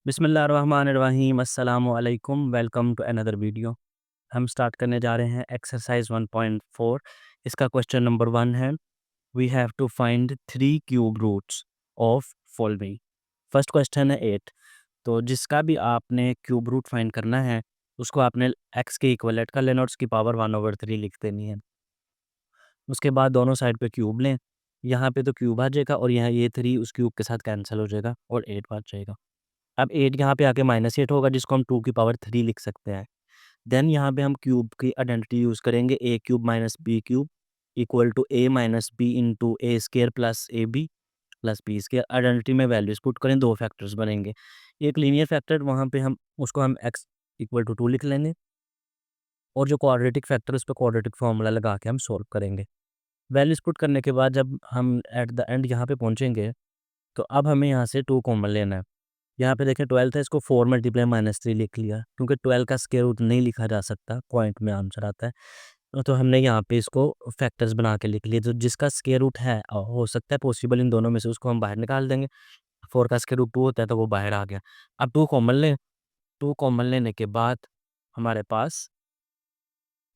बिस्मिल्लाहिर्रहमानिर्रहीम अस्सलाम वालेकुम वेलकम टू अनदर वीडियो। हम स्टार्ट करने जा रहे हैं एक्सरसाइज 1.4। इसका क्वेश्चन नंबर 1 है, we have to find 3 cube roots of following. First question है 8। तो जिसका भी आपने क्यूब रूट फाइंड करना है उसको आपने एक्स के इक्वलेट कर लेना और उसकी पावर 1/3 लिख देनी है। उसके बाद दोनों साइड पे क्यूब लें, यहाँ पे तो क्यूब आ जाएगा और यहाँ ये 3 उस क्यूब के साथ कैंसिल हो जाएगा और 8 बच जाएगा। अब 8 यहाँ पे आके -8 होगा जिसको हम 2 की पावर 3 लिख सकते हैं। देन यहाँ पे हम क्यूब की आइडेंटिटी यूज़ करेंगे, a cube minus b cube equal to a minus b into a square plus a b plus b square. Identity में वैल्यूज पुट करें, 2 फैक्टर्स बनेंगे। एक लीनियर फैक्टर वहाँ पे हम उसको हम एक्स इक्वल टू 2 लिख लेंगे और जो क्वाड्रेटिक फैक्टर उस पर क्वाड्रेटिक फार्मूला लगा के हम सॉल्व करेंगे। वैल्यूज पुट करने के बाद जब हम एट द एंड यहाँ पे पहुँचेंगे तो अब हमें यहाँ से 2 कॉमन लेना है। यहाँ पे देखें 12 था, इसको 4 मल्टीप्लाई -3 लिख लिया क्योंकि 12 का स्क्वायर रूट नहीं लिखा जा सकता, पॉइंट में आंसर आता है। तो हमने यहाँ पे इसको फैक्टर्स बना के लिख लिए, तो जिसका स्क्वायर रूट है हो सकता है पॉसिबल इन दोनों में से, उसको हम बाहर निकाल देंगे। 4 का स्क्वायर रूट 2 होता है तो वो बाहर आ गया। अब 2 कॉमन लें, 2 कॉमन लेने के बाद हमारे पास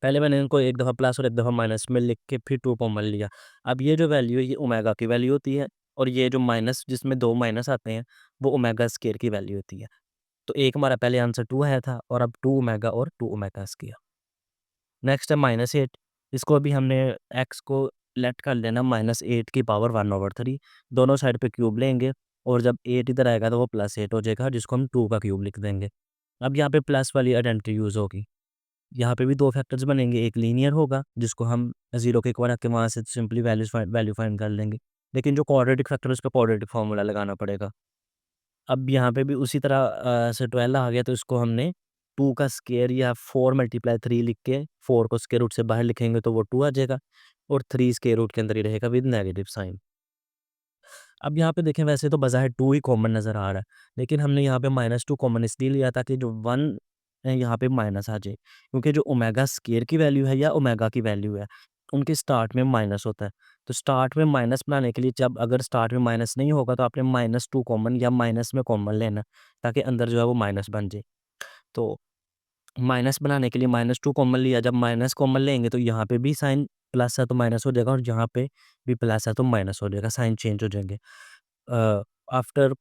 पहले मैंने इनको एक दफ़ा प्लस और एक दफ़ा माइनस में लिख के फिर 2 कॉमन लिया। अब ये जो वैल्यू है ये ओमेगा की वैल्यू होती है और ये जो माइनस जिसमें 2 माइनस आते हैं वो ओमेगा स्क्वायर की वैल्यू होती है। तो एक हमारा पहले आंसर 2 आया था और अब 2 ओमेगा और 2 ओमेगा स्क्वायर। नेक्स्ट है -8। इसको अभी हमने एक्स को लेट कर लेना -8 की पावर 1/3। दोनों साइड पे क्यूब लेंगे और जब 8 इधर आएगा तो वो +8 हो जाएगा जिसको हम 2 का क्यूब लिख देंगे। अब यहाँ पे प्लस वाली आइडेंटिटी यूज़ होगी। यहाँ पे भी 2 फैक्टर्स बनेंगे, एक लीनियर होगा जिसको हम 0 के इक्वल रख के वहाँ से सिंपली वैल्यू फाइंड कर लेंगे। लेकिन जो क्वाड्रेटिक फैक्टर है उसका क्वाड्रेटिक फार्मूला लगाना पड़ेगा। अब यहाँ पे भी उसी तरह से 12 आ गया तो इसको हमने 2 का स्क्वायर या 4 मल्टीप्लाई 3 लिख के 4 को स्क्वायर रूट से बाहर लिखेंगे तो वो 2 आ जाएगा और 3 स्क्वायर रूट के अंदर ही रहेगा विद नेगेटिव साइन। अब यहाँ पे देखें वैसे तो बज़ाहिर 2 ही कॉमन नज़र आ रहा है, लेकिन हमने यहाँ पे -2 कॉमन इसलिए लिया ताकि जो 1 है यहाँ पे माइनस आ जाए, क्योंकि जो ओमेगा स्क्वायर की वैल्यू है या ओमेगा की वैल्यू है, उनके स्टार्ट में माइनस होता है। तो स्टार्ट में माइनस बनाने के लिए जब अगर स्टार्ट में माइनस नहीं होगा तो आपने -2 कॉमन या माइनस में कॉमन लेना, ताकि अंदर जो है वो माइनस बन जाए। तो माइनस बनाने के लिए -2 कॉमन लिया, जब माइनस कॉमन लेंगे तो यहाँ पे भी साइन प्लस है तो माइनस हो जाएगा और यहाँ पे भी प्लस है तो माइनस हो जाएगा, साइन चेंज हो जाएंगे। आफ्टर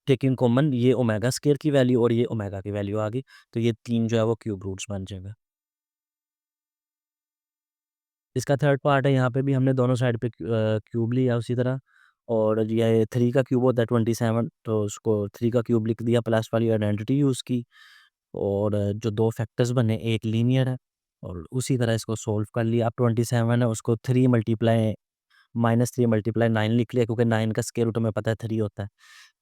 टेकिंग कॉमन ये ओमेगा स्क्वायर की वैल्यू और ये ओमेगा की वैल्यू आ गई, तो ये 3 जो है वो क्यूब रूट्स बन जाएगा। इसका थर्ड पार्ट है, यहाँ पे भी हमने दोनों साइड पे क्यूब लिया उसी तरह और ये 3 का क्यूब होता है 27, तो उसको 3 का क्यूब लिख दिया, प्लस वाली आइडेंटिटी यूज़ की और जो 2 फैक्टर्स बने, एक लीनियर है और उसी तरह इसको सोल्व कर लिया। अब 27 है उसको 3 मल्टीप्लाई -3 मल्टीप्लाई 9 लिख लिया क्योंकि 9 का स्क्वायर रूट हमें पता है 3 होता है।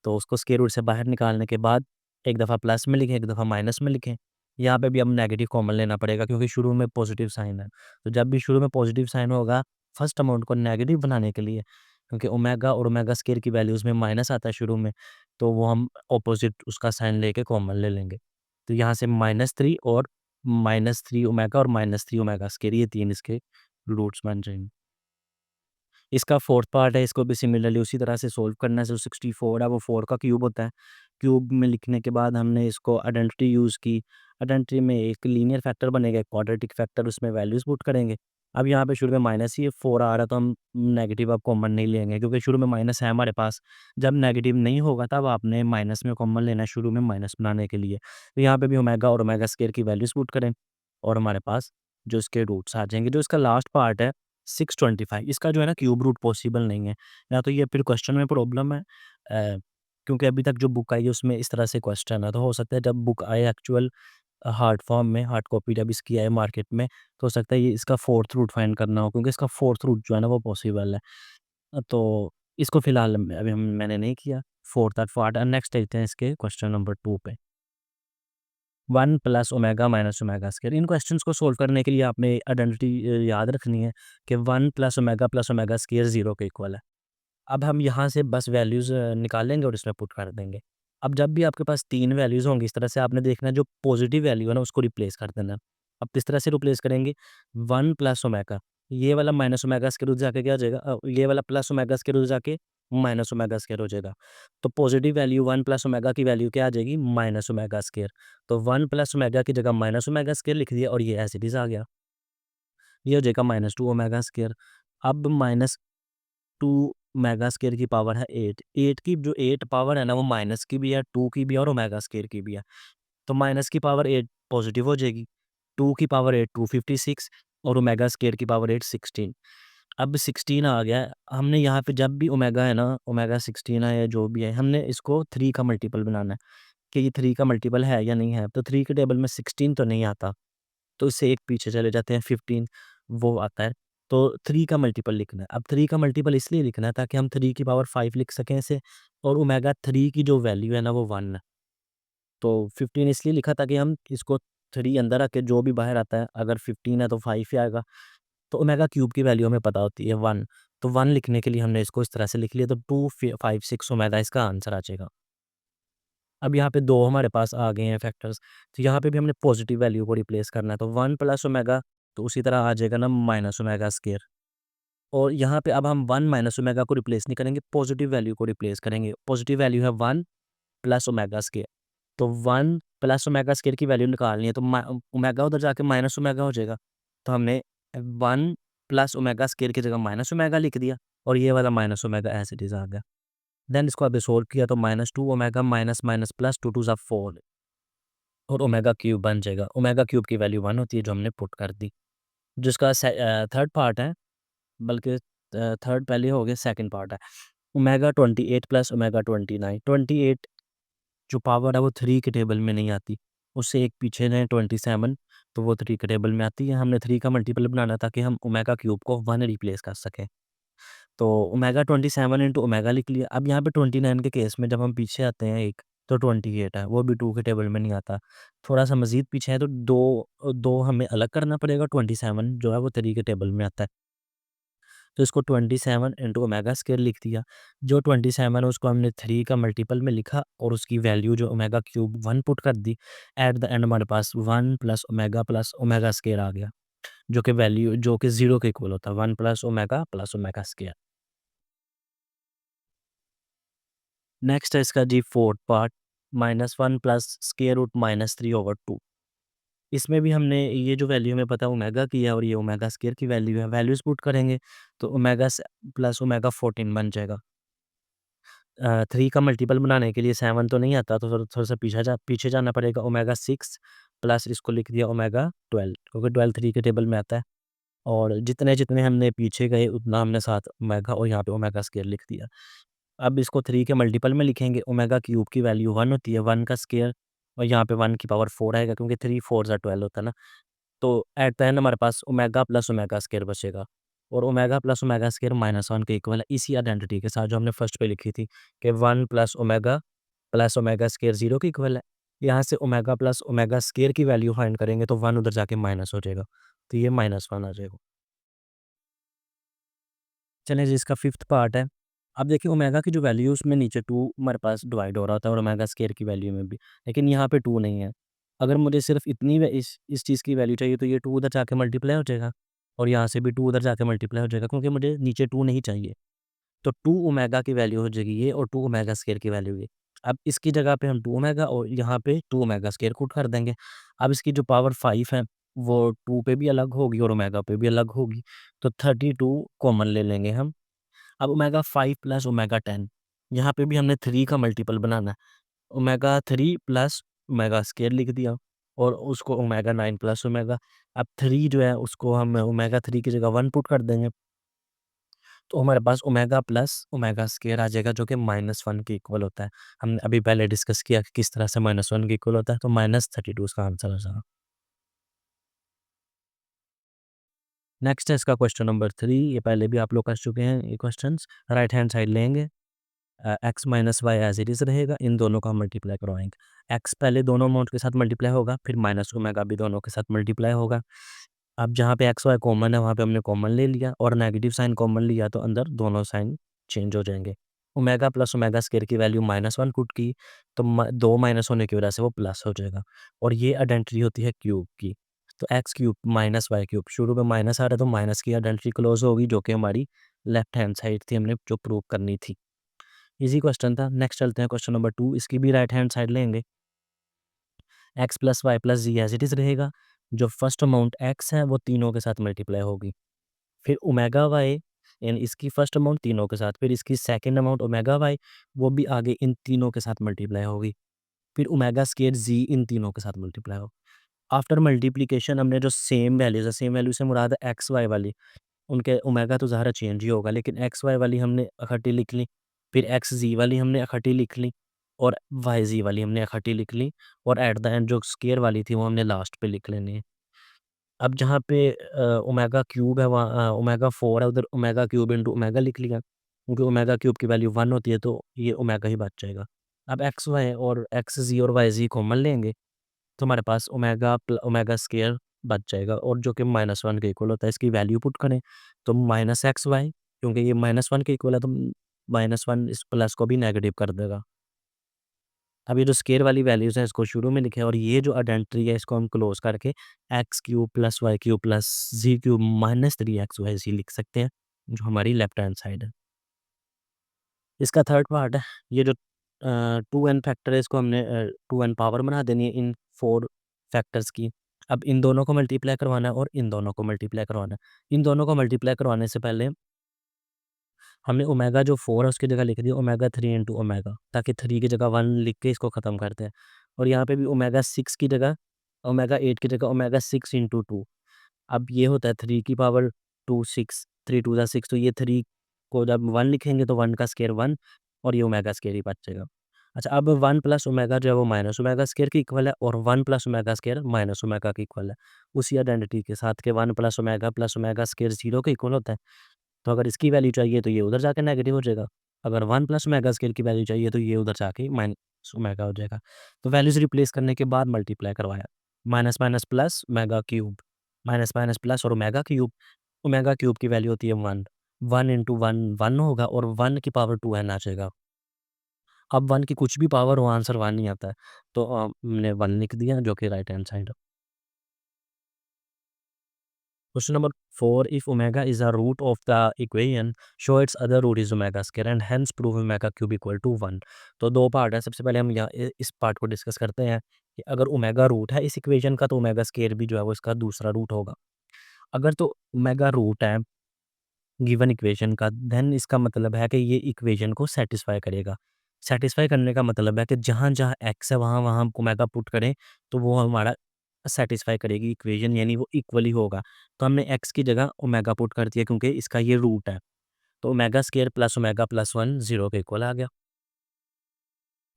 तो उसको स्क्वायर रूट से बाहर निकालने के बाद एक दफ़ा प्लस में लिखें, एक दफ़ा माइनस में लिखें। यहाँ पे भी अब नेगेटिव कॉमन लेना पड़ेगा क्योंकि शुरू में पॉजिटिव साइन है। तो जब भी शुरू में पॉजिटिव साइन होगा, फर्स्ट अमाउंट को नेगेटिव बनाने के लिए, क्योंकि ओमेगा और ओमेगा स्क्वायर की वैल्यूज़ में माइनस आता है शुरू में, तो वो हम अपोज़िट उसका साइन लेके कॉमन ले लेंगे। तो यहाँ से -3 और -3 ओमेगा और -3 ओमेगा स्क्वायर, ये 3 इसके रूट्स बन जाएँगे। इसका फोर्थ पार्ट है, इसको भी सिमिलरली उसी तरह से सोल्व करना है। जो 64 है वो 4 का क्यूब होता है। क्यूब में लिखने के बाद हमने इसको आइडेंटिटी यूज़ की। आइडेंटिटी में एक लीनियर फैक्टर बनेगा, एक क्वाड्रेटिक फैक्टर, उसमें वैल्यूज़ पुट करेंगे। अब यहाँ पे शुरू में माइनस ही 4 आ रहा है तो हम नेगेटिव अब कॉमन नहीं लेंगे क्योंकि शुरू में माइनस है हमारे पास। जब नेगेटिव नहीं होगा तब आपने माइनस में कॉमन लेना है शुरू में माइनस बनाने के लिए। तो यहाँ पे भी ओमेगा और ओमेगा स्क्वायर की वैल्यूज़ पुट करें और हमारे पास जो इसके रूट्स आ जाएँगे। जो इसका लास्ट पार्ट है 625, इसका जो है ना क्यूब रूट पॉसिबल नहीं है। या तो ये फिर क्वेश्चन में प्रॉब्लम है, क्योंकि अभी तक जो बुक आई है उसमें इस तरह से क्वेश्चन है, तो हो सकता है जब बुक आए एक्चुअल हार्ड फॉर्म में, हार्ड कॉपी जब इसकी आए मार्केट में, तो हो सकता है ये इसका फोर्थ रूट फाइंड करना हो क्योंकि इसका फोर्थ रूट जो है ना वो पॉसिबल है। तो इसको फिलहाल अभी मैंने नहीं किया फोर्थ और पार्ट। नेक्स्ट देखते हैं इसके क्वेश्चन नंबर 2 पे। 1 plus omega minus omega square, इन क्वेश्चंस को सोल्व करने के लिए आपने आइडेंटिटी याद रखनी है कि 1 प्लस ओमेगा स्क्वायर 0 के इक्वल है। अब हम यहाँ से बस वैल्यूज़ निकालेंगे और इसमें पुट कर देंगे। अब जब भी आपके पास 3 वैल्यूज़ होंगी इस तरह से आपने देखना है जो पॉजिटिव वैल्यू है ना उसको रिप्लेस कर देना। अब किस तरह से रिप्लेस करेंगे, 1 प्लस ओमेगा, ये वाला माइनस ओमेगा स्क्वायर रूट जाके क्या हो जाएगा, ये वाला प्लस ओमेगा स्क्वायर रूट जाके माइनस ओमेगा स्केयर हो जाएगा। तो पॉजिटिव वैल्यू 1 प्लस ओमेगा की वैल्यू क्या आ जाएगी? Minus omega square. तो 1 प्लस ओमेगा की जगह माइनस ओमेगा स्केयर लिख दिया और ये एज इट इज़ आ गया। ये हो जाएगा माइनस 2 ओमेगा स्केयर। अब माइनस 2 ओमेगा स्केयर की पावर है 8। 8 की जो 8 पावर है ना वो माइनस की भी है, 2 की भी है और ओमेगा स्केयर की भी है। तो माइनस की पावर 8 पॉजिटिव हो जाएगी, 2 की पावर 8 256 और ओमेगा स्केयर की पावर 8 16। अब 16 आ गया है, हमने यहाँ पे जब भी ओमेगा है ना, ओमेगा 16 है या जो भी है, हमने इसको 3 का मल्टीपल बनाना है कि ये 3 का मल्टीपल है या नहीं है। तो 3 के टेबल में 16 तो नहीं आता, तो इससे एक पीछे चले जाते हैं 15 वो आता है। तो 3 का मल्टीपल लिखना है। अब 3 का मल्टीपल इसलिए लिखना है ताकि हम 3 की पावर 5 लिख सकें इसे, और ओमेगा 3 की जो वैल्यू है ना वो 1 है। तो 15 इसलिए लिखा ताकि हम इसको 3 अंदर रख के जो भी बाहर आता है, अगर 15 है तो 5 ही आएगा। तो ओमेगा क्यूब की वैल्यू हमें पता होती है 1। तो 1 लिखने के लिए हमने इसको इस तरह से लिख लिया, तो 256 ओमेगा इसका आंसर आ जाएगा। अब यहाँ पे 2 हमारे पास आ गए हैं फैक्टर्स, तो यहाँ पे भी हमने पॉजिटिव वैल्यू को रिप्लेस करना है। तो 1 प्लस ओमेगा, तो उसी तरह आ जाएगा ना माइनस ओमेगा स्क्वायर। और यहाँ पे अब हम 1 माइनस ओमेगा को रिप्लेस नहीं करेंगे, पॉजिटिव वैल्यू को रिप्लेस करेंगे। पॉजिटिव वैल्यू है 1 प्लस ओमेगा स्क्वायर। तो 1 प्लस ओमेगा स्क्वायर की वैल्यू निकालनी है, तो ओमेगा उधर जाके माइनस ओमेगा हो जाएगा। तो हमने 1 प्लस ओमेगा स्क्वायर की जगह माइनस ओमेगा लिख दिया और ये वाला minus omega as it is आ गया। देन इसको अभी सोल्व किया तो minus 2 omega minus minus plus 2 two ज़ा 4 और ओमेगा क्यूब बन जाएगा। ओमेगा क्यूब की वैल्यू 1 होती है जो हमने पुट कर दी। जिसका थर्ड पार्ट है, बल्कि थर्ड पहले हो गया, सेकंड पार्ट है। Omega 28 plus omega 29। 28 जो पावर है वो 3 के टेबल में नहीं आती, उससे एक पीछे है 27, तो वो 3 के टेबल में आती है। हमने 3 का मल्टीपल बनाना ताकि हम ओमेगा क्यूब को 1 रिप्लेस कर सकें। तो ओमेगा 27 इंटू ओमेगा लिख लिया। अब यहाँ पे 29 के केस में जब हम पीछे आते हैं एक, तो 28 है, वो भी 2 के टेबल में नहीं आता। थोड़ा-सा मज़ीद पीछे है तो 2 हमें अलग करना पड़ेगा, 27 जो है वो 3 के टेबल में आता है। तो इसको 27 इंटू ओमेगा स्क्वायर लिख दिया। जो 27 है उसको हमने 3 का मल्टीपल में लिखा और उसकी वैल्यू जो ओमेगा क्यूब 1 पुट कर दी। एट द एंड हमारे पास 1 प्लस ओमेगा स्क्वायर आ गया, जो कि वैल्यू जो कि 0 के इक्वल होता है, 1 प्लस ओमेगा स्क्वायर। नेक्स्ट है इसका जी fourth part, -1 plus square root -3/2। इसमें भी हमने ये जो वैल्यू हमें पता है ओमेगा की है और ये ओमेगा स्क्वायर की वैल्यू है, वैल्यूज़ पुट करेंगे तो ओमेगा प्लस ओमेगा 14 बन जाएगा। 3 का मल्टीपल बनाने के लिए 7 तो नहीं आता, तो थोड़ा-सा पीछे जाना पड़ेगा। ओमेगा 6 प्लस इसको लिख दिया ओमेगा 12, क्योंकि 12 3 के टेबल में आता है। और जितने-जितने हमने पीछे गए उतना हमने साथ ओमेगा और यहाँ पे ओमेगा स्क्वायर लिख दिया। अब इसको 3 के मल्टीपल में लिखेंगे, ओमेगा क्यूब की वैल्यू 1 होती है, 1 का स्क्वायर और यहाँ पे 1 की पावर 4 आएगा, क्योंकि 3 4 ज़ा 12 होता है ना। तो एट द एंड हमारे पास ओमेगा प्लस ओमेगा स्क्वायर बचेगा और ओमेगा प्लस ओमेगा स्क्वायर -1 के इक्वल है, इसी आइडेंटिटी के साथ जो हमने फर्स्ट पे लिखी थी कि 1 प्लस ओमेगा स्क्वायर 0 के इक्वल है। यहाँ से ओमेगा प्लस ओमेगा स्क्वायर की वैल्यू फाइंड करेंगे तो 1 उधर जाके माइनस हो जाएगा, तो ये -1 आ जाएगा। चलिए जी, इसका फिफ्थ पार्ट है। अब देखिए ओमेगा की जो वैल्यू है उसमें नीचे 2 हमारे पास डिवाइड हो रहा होता है और ओमेगा स्क्वायर की वैल्यू में भी, लेकिन यहाँ पे 2 नहीं है। अगर मुझे सिर्फ इतनी इस चीज़ की वैल्यू चाहिए तो ये 2 उधर जाके मल्टीप्लाई हो जाएगा और यहाँ से भी 2 उधर जाके मल्टीप्लाई हो जाएगा, क्योंकि मुझे नीचे 2 नहीं चाहिए। तो 2 ओमेगा की वैल्यू हो जाएगी ये और 2 ओमेगा स्क्वायर की वैल्यू ये। अब इसकी जगह पे हम 2 ओमेगा और यहाँ पे 2 ओमेगा स्क्वायर पुट कर देंगे। अब इसकी जो पावर 5 है वो 2 पे भी अलग होगी और ओमेगा पे भी अलग होगी, तो 32 कॉमन ले लेंगे हम। अब ओमेगा 5 प्लस ओमेगा 10, यहाँ पे भी हमने 3 का मल्टीपल बनाना है। ओमेगा 3 प्लस ओमेगा स्क्वायर लिख दिया और उसको ओमेगा 9 प्लस ओमेगा। अब 3 जो है उसको हम ओमेगा 3 की जगह 1 पुट कर देंगे, तो हमारे पास ओमेगा प्लस ओमेगा स्क्वायर आ जाएगा, जो कि -1 के इक्वल होता है। हमने अभी पहले डिस्कस किया कि किस तरह से -1 के इक्वल होता है, तो -32 इसका आंसर हो जाएगा। नेक्स्ट है इसका क्वेश्चन नंबर 3, ये पहले भी आप लोग कर चुके हैं ये क्वेश्चंस। राइट हैंड साइड लेंगे, x minus y as it is रहेगा, इन दोनों का मल्टीप्लाई करवाएंगे। एक्स पहले दोनों अमाउंट के साथ मल्टीप्लाई होगा, फिर माइनस ओमेगा भी दोनों के साथ मल्टीप्लाई होगा। अब जहाँ पे एक्स वाई कॉमन है वहाँ पे हमने कॉमन ले लिया और नेगेटिव साइन कॉमन लिया, तो अंदर दोनों साइन चेंज हो जाएंगे। ओमेगा प्लस ओमेगा स्क्वायर की वैल्यू -1 पुट की, तो 2 माइनस होने की वजह से वो प्लस हो जाएगा और ये आइडेंटिटी होती है क्यूब की। तो x cube minus y cube, शुरू में माइनस आ रहा है तो माइनस की आइडेंटिटी क्लोज होगी, जो कि हमारी लेफ्ट हैंड साइड थी, हमने जो प्रूव करनी थी। इजी क्वेश्चन था। नेक्स्ट चलते हैं क्वेश्चन नंबर 2। इसकी भी राइट हैंड साइड लेंगे। X plus y plus z as it is रहेगा। जो फर्स्ट अमाउंट एक्स है वो तीनों के साथ मल्टीप्लाई होगी। फिर ओमेगा वाई यानी इसकी फर्स्ट अमाउंट तीनों के साथ, फिर इसकी सेकंड अमाउंट ओमेगा वाई वो भी आगे इन तीनों के साथ मल्टीप्लाई होगी। फिर ओमेगा स्क्वायर जी इन तीनों के साथ मल्टीप्लाई हो। आफ्टर मल्टीप्लिकेशन हमने जो सेम वैल्यूज़ है, सेम वैल्यू से मुराद है एक्स वाई वाली, उनके ओमेगा तो ज़ाहिर है चेंज ही होगा, लेकिन एक्स वाई वाली हमने इकट्ठी लिख ली, फिर एक्स जी वाली हमने इकट्ठी लिख ली, और वाई जी वाली हमने इकट्ठी लिख ली, और एट द एंड जो स्क्वायर वाली थी वो हमने लास्ट पे लिख लेनी है। अब जहाँ पे ओमेगा क्यूब है वहाँ ओमेगा 4 है, उधर ओमेगा क्यूब इंटू ओमेगा लिख लिया, क्योंकि ओमेगा क्यूब की वैल्यू 1 होती है तो ये ओमेगा ही बच जाएगा। अब एक्स वाई और एक्स जी और वाई जी कॉमन लेंगे तो हमारे पास ओमेगा स्क्वायर बच जाएगा, और जो कि -1 के इक्वल होता है। इसकी वैल्यू पुट करें तो माइनस एक्स वाई, क्योंकि ये -1 के इक्वल है तो -1 इस प्लस को भी नेगेटिव कर देगा। अब ये जो स्क्वायर वाली वैल्यूज़ हैं इसको शुरू में लिखें, और ये जो आइडेंटिटी है इसको हम क्लोज़ करके x cube plus y cube plus z cube minus 3 x y z लिख सकते हैं, जो हमारी लेफ्ट हैंड साइड है। इसका थर्ड पार्ट है, ये जो 2n फैक्टर है इसको हमने 2n पावर बना देनी है इन 4 फैक्टर्स की। अब इन दोनों को मल्टीप्लाई करवाना है और इन दोनों को मल्टीप्लाई करवाना है। इन दोनों को मल्टीप्लाई करवाने से पहले हमने ओमेगा जो 4 है उसकी जगह लिख दिया ओमेगा 3 इंटू ओमेगा, ताकि 3 की जगह 1 लिख के इसको ख़त्म करते हैं। और यहाँ पे भी ओमेगा 6 की जगह ओमेगा 8 की जगह ओमेगा 6 इंटू 2। अब ये होता है 3 की पावर 2 6, 3 2 ज़ा 6, तो ये 3 को जब 1 लिखेंगे तो 1 का स्क्वायर 1, और ये ओमेगा स्क्वायर ही बचेगा। अच्छा, अब 1 प्लस ओमेगा जो है वो माइनस ओमेगा स्क्वायर के इक्वल है, और 1 plus omega square minus omega के इक्वल है। उसी आइडेंटिटी के साथ के 1 प्लस ओमेगा स्क्वायर 0 के इक्वल होता है। तो अगर इसकी वैल्यू चाहिए तो ये उधर जाके नेगेटिव हो जाएगा। अगर 1 प्लस ओमेगा स्क्वायर की वैल्यू चाहिए तो ये उधर जाके माइनस ओमेगा हो जाएगा। तो वैल्यूज़ रिप्लेस करने के बाद मल्टीप्लाई करवाया। Minus minus plus omega cube, minus minus plus और ओमेगा क्यूब। ओमेगा क्यूब की वैल्यू होती है 1। 1 इंटू 1 1 होगा, और 1 की पावर 2n आ जाएगा। अब 1 की कुछ भी पावर हो आंसर 1 ही आता है। तो हमने 1 लिख दिया जो कि राइट हैंड साइड है। Question number 4. If omega is a root of the equation, show its other root is omega square and hence prove omega cube equal to 1. तो दो पार्ट है। सबसे पहले हम यहाँ इस पार्ट को डिस्कस करते हैं कि अगर ओमेगा रूट है इस इक्वेशन का तो ओमेगा स्क्वायर भी जो है वो इसका दूसरा रूट होगा। अगर तो ओमेगा रूट है गिवन इक्वेशन का, देन इसका मतलब है कि ये इक्वेशन को सेटिस्फाई करेगा। सेटिस्फाई करने का मतलब है कि जहाँ-जहाँ एक्स है वहाँ-वहाँ हम ओमेगा पुट करें तो वो हमारा सेटिस्फाई करेगी इक्वेशन, यानी वो इक्वल ही होगा। तो हमने एक्स की जगह ओमेगा पुट कर दिया क्योंकि इसका ये रूट है। तो omega square plus omega plus 1 0 के इक्वल आ गया।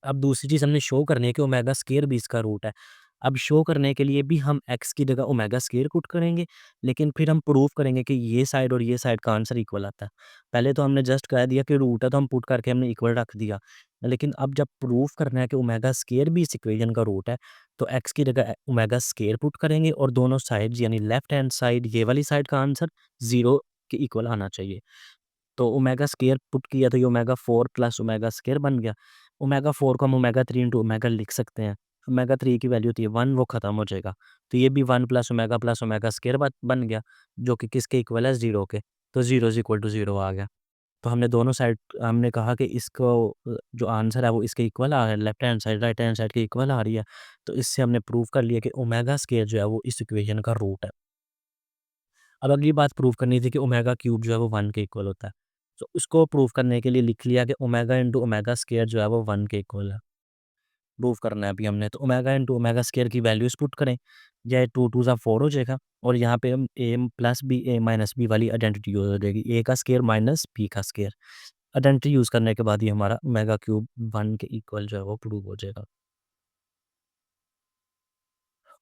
अब दूसरी चीज़ हमने शो करनी है कि ओमेगा स्क्वायर भी इसका रूट है। अब शो करने के लिए भी हम एक्स की जगह ओमेगा स्क्वायर पुट करेंगे, लेकिन फिर हम प्रूव करेंगे कि ये साइड और ये साइड का आंसर इक्वल आता है। पहले तो हमने जस्ट कह दिया कि रूट है तो हम पुट करके हमने इक्वल रख दिया। लेकिन अब जब प्रूफ करना है कि ओमेगा स्क्वायर भी इस इक्वेशन का रूट है, तो एक्स की जगह ओमेगा स्क्वायर पुट करेंगे, और दोनों साइड्स यानी लेफ्ट हैंड साइड ये वाली साइड का आंसर 0 के इक्वल आना चाहिए। तो ओमेगा स्क्वायर पुट किया तो ये ओमेगा 4 प्लस ओमेगा स्क्वायर बन गया। ओमेगा 4 को हम ओमेगा 3 इंटू ओमेगा लिख सकते हैं। ओमेगा 3 की वैल्यू होती है 1, वो खत्म हो जाएगा। तो ये भी 1 प्लस ओमेगा स्क्वायर बन गया, जो कि किसके इक्वल है 0 के। तो 0 इज़ इक्वल टू 0 आ गया। तो हमने दोनों साइड हमने कहा कि इसको जो आंसर है वो इसके इक्वल आ रहा है, left hand side right hand side के इक्वल आ रही है। तो इससे हमने प्रूव कर लिया कि ओमेगा स्क्वायर जो है वो इस इक्वेशन का रूट है। अब अगली बात प्रूव करनी थी कि ओमेगा क्यूब जो है वो 1 के इक्वल होता है। तो उसको प्रूव करने के लिए लिख लिया कि ओमेगा इंटू ओमेगा स्क्वायर जो है वो 1 के इक्वल है। प्रूव करना है अभी हमने, तो ओमेगा इंटू ओमेगा स्क्वायर की वैल्यूज़ पुट करें। ये 2 2 ज़ा 4 हो जाएगा, और यहाँ पे हम ए प्लस बी ए माइनस बी वाली आइडेंटिटी यूज़ हो जाएगी। ए का स्क्वायर माइनस बी का स्क्वायर। आइडेंटिटी यूज़ करने के बाद ही हमारा ओमेगा क्यूब 1 के इक्वल जो है वो प्रूव हो जाएगा।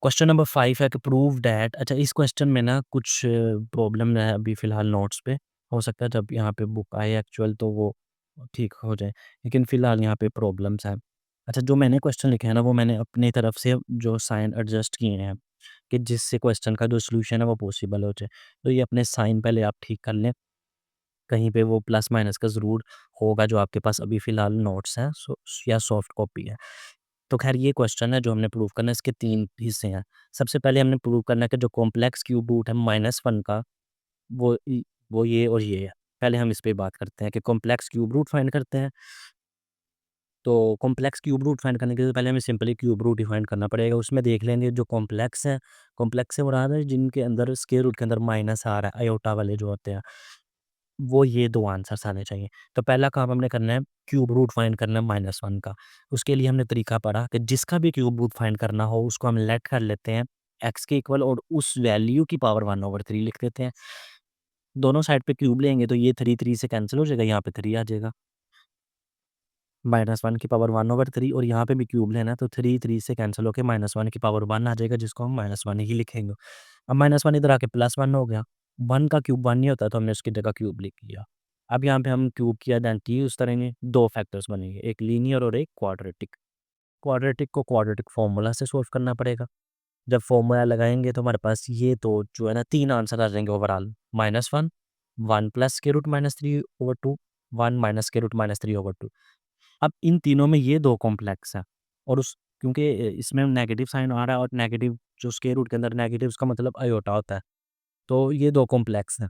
क्वेश्चन नंबर 5 है कि प्रूव दैट। अच्छा, इस क्वेश्चन में ना कुछ प्रॉब्लम है अभी फ़िलहाल नोट्स पे। हो सकता है जब यहाँ पे बुक आए एक्चुअल तो वो ठीक हो जाए, लेकिन फ़िलहाल यहाँ पे प्रॉब्लम्स हैं। अच्छा, जो मैंने क्वेश्चन लिखे हैं ना वो मैंने अपनी तरफ से जो साइन एडजस्ट किए हैं कि जिससे क्वेश्चन का जो सॉल्यूशन है वो पॉसिबल हो जाए। तो ये अपने साइन पहले आप ठीक कर लें, कहीं पे वो प्लस माइनस का ज़रूर होगा जो आपके पास अभी फ़िलहाल नोट्स हैं या सॉफ्ट कॉपी है। तो ख़ैर ये क्वेश्चन है जो हमने प्रूव करना है, इसके 3 हिस्से हैं। सबसे पहले हमने प्रूव करना है कि जो कॉम्प्लेक्स क्यूब रूट है -1 का वो ये और ये है। पहले हम इस पे बात करते हैं कि कॉम्प्लेक्स क्यूब रूट फाइंड करते हैं। तो कॉम्प्लेक्स क्यूब रूट फाइंड करने के लिए पहले हमें सिंपली क्यूब रूट डिफाइन करना पड़ेगा। उसमें देख लेंगे जो कॉम्प्लेक्स है, कॉम्प्लेक्स से मुराद है जिनके अंदर स्क्वायर रूट के अंदर माइनस आ रहा है, आयोटा वाले जो होते हैं, वो ये 2 आंसर्स आने चाहिए। तो पहला काम हमने करना है क्यूब रूट फाइंड करना है -1 का। उसके लिए हमने तरीका पढ़ा कि जिसका भी क्यूब रूट फाइंड करना हो उसको हम लेट कर लेते हैं x के इक्वल और उस वैल्यू की पावर 1/3 लिख देते हैं। दोनों साइड पे क्यूब लेंगे तो ये 3 से कैंसल हो जाएगा, यहाँ पे 3 आ जाएगा। -1 की पावर 1/3 और यहाँ पे भी क्यूब लेना है तो 3 से कैंसल होके -1 की पावर 1 आ जाएगा, जिसको हम -1 ही लिखेंगे। अब -1 इधर आके +1 हो गया। 1 का क्यूब 1 नहीं होता तो हमने उसकी जगह क्यूब लिख लिया। अब यहाँ पे हम क्यूब की आइडेंटिटी यूज़ करेंगे, 2 फैक्टर्स बनेंगे, एक लीनियर और एक क्वाड्रेटिक। क्वाड्रेटिक को क्वाड्रेटिक फ़ॉर्मूला से सॉल्व करना पड़ेगा। जब फ़ॉर्मूला लगाएँगे तो हमारे पास ये तो जो है ना 3 आंसर आ जाएँगे overall, -1, 1 plus square root -3/2, 1 minus square root -3/2। अब इन तीनों में ये 2 कॉम्प्लेक्स हैं और उस क्योंकि इसमें नेगेटिव साइन आ रहा है और नेगेटिव जो स्क्वायर रूट के अंदर नेगेटिव उसका मतलब आयोटा होता है। तो ये 2 कॉम्प्लेक्स हैं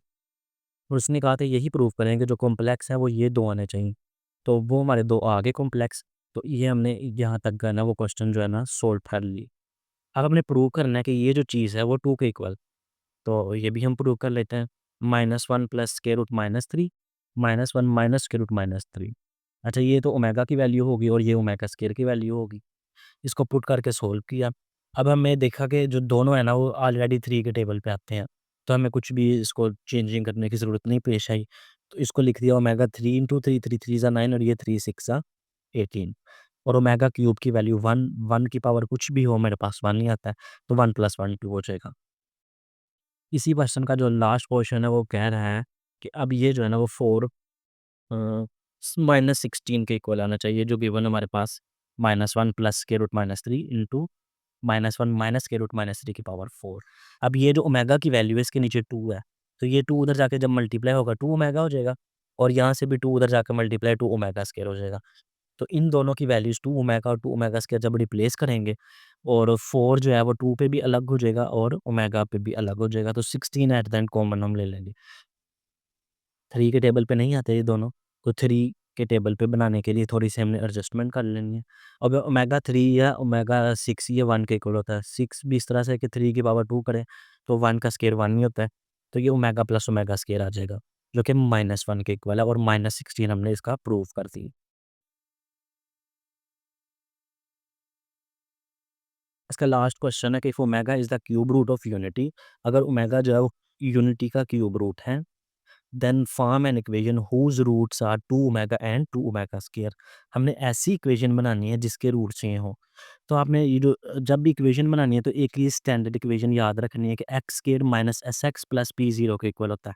और उसने कहा था यही प्रूव करेंगे जो कॉम्प्लेक्स है वो ये 2 आने चाहिए। तो वो हमारे 2 आ गए कॉम्प्लेक्स। तो ये हमने यहाँ तक का ना वो क्वेश्चन जो है ना सॉल्व कर ली। अब हमने प्रूव करना है कि ये जो चीज़ है वो 2 के इक्वल, तो ये भी हम प्रूव कर लेते हैं। -1 plus square root -3, -1 minus square root -3। अच्छा, ये तो ओमेगा की वैल्यू होगी और ये ओमेगा स्क्वायर की वैल्यू होगी। इसको पुट करके सोल्व किया। अब हमने देखा कि जो दोनों है ना वो ऑलरेडी 3 के टेबल पे आते हैं, तो हमें कुछ भी इसको चेंजिंग करने की ज़रूरत नहीं पेश आई। तो इसको लिख दिया ओमेगा 3 इंटू 3, 3 3 ज़ा 9 और ये 3 6 ज़ा 18 और ओमेगा क्यूब की वैल्यू 1, 1 की पावर कुछ भी हो मेरे पास 1 नहीं आता है, तो 1 + 1 2 हो जाएगा। इसी क्वेश्चन का जो लास्ट पोर्शन है वो कह रहा है कि अब ये जो है ना वो 4 -16 के इक्वल आना चाहिए, जो गिवन हमारे पास -1 plus square root -3 into -1 minus square root -3 की पावर 4। अब ये जो ओमेगा की वैल्यू है इसके नीचे 2 है, तो ये 2 उधर जाके जब मल्टीप्लाई होगा 2 ओमेगा हो जाएगा और यहाँ से भी 2 उधर जाकर मल्टीप्लाई 2 ओमेगा स्क्वायर हो जाएगा। तो इन दोनों की वैल्यूज़ 2 ओमेगा और 2 ओमेगा स्क्वायर जब रिप्लेस करेंगे और 4 जो है वो 2 पे भी अलग हो जाएगा और ओमेगा पे भी अलग हो जाएगा, तो 16 एट द एंड कॉमन हम ले लेंगे। 3 के टेबल पे नहीं आते ये दोनों, तो 3 के टेबल पे बनाने के लिए थोड़ी-सी हमने एडजस्टमेंट कर लेनी है। अब ओमेगा 3 या ओमेगा 6 ये 1 के इक्वल होता है। 6 भी इस तरह से है कि 3 की पावर 2 करें, तो 1 का स्क्वायर 1 ही होता है। तो ये ओमेगा प्लस ओमेगा स्क्वायर आ जाएगा, जो कि -1 के इक्वल है और -16 हमने इसका प्रूव कर दी। इसका लास्ट क्वेश्चन है कि if omega is the cube root of unity, अगर ओमेगा जो है वो यूनिटी का क्यूब रूट है, then form an equation whose roots are 2 omega and 2 omega square. हमने ऐसी इक्वेशन बनानी है जिसके रूट सेम हो। तो आपने ये जो जब भी इक्वेशन बनानी है तो एक ही स्टैंडर्ड इक्वेशन याद रखनी है कि x square minus S x plus P zero के इक्वल होता है।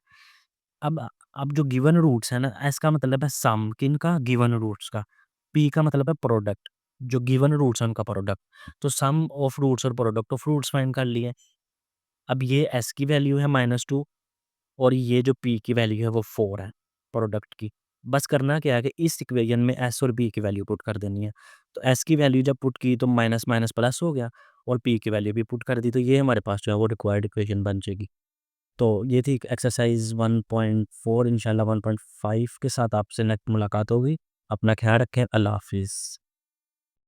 अब जो गिवन रूट्स है ना, एस का मतलब है सम किनका, गिवन रूट्स का। पी का मतलब है प्रोडक्ट, जो गिवन रूट्स है उनका प्रोडक्ट। तो सम ऑफ रूट्स और प्रोडक्ट ऑफ रूट्स फाइंड कर लिए। अब ये एस की वैल्यू है -2 और ये जो पी की वैल्यू है वो 4 है प्रोडक्ट की। बस करना क्या है कि इस इक्वेशन में एस और पी की वैल्यू पुट कर देनी है। तो एस की वैल्यू जब पुट की तो माइनस माइनस प्लस हो गया और पी की वैल्यू भी पुट कर दी, तो ये हमारे पास जो है वो रिक्वायर्ड इक्वेशन बन जाएगी। तो ये थी एक्सरसाइज 1.4। इंशाल्लाह 1.5 के साथ आपसे नेक्स्ट मुलाकात होगी। अपना ख्याल रखें। अल्लाह हाफिज़।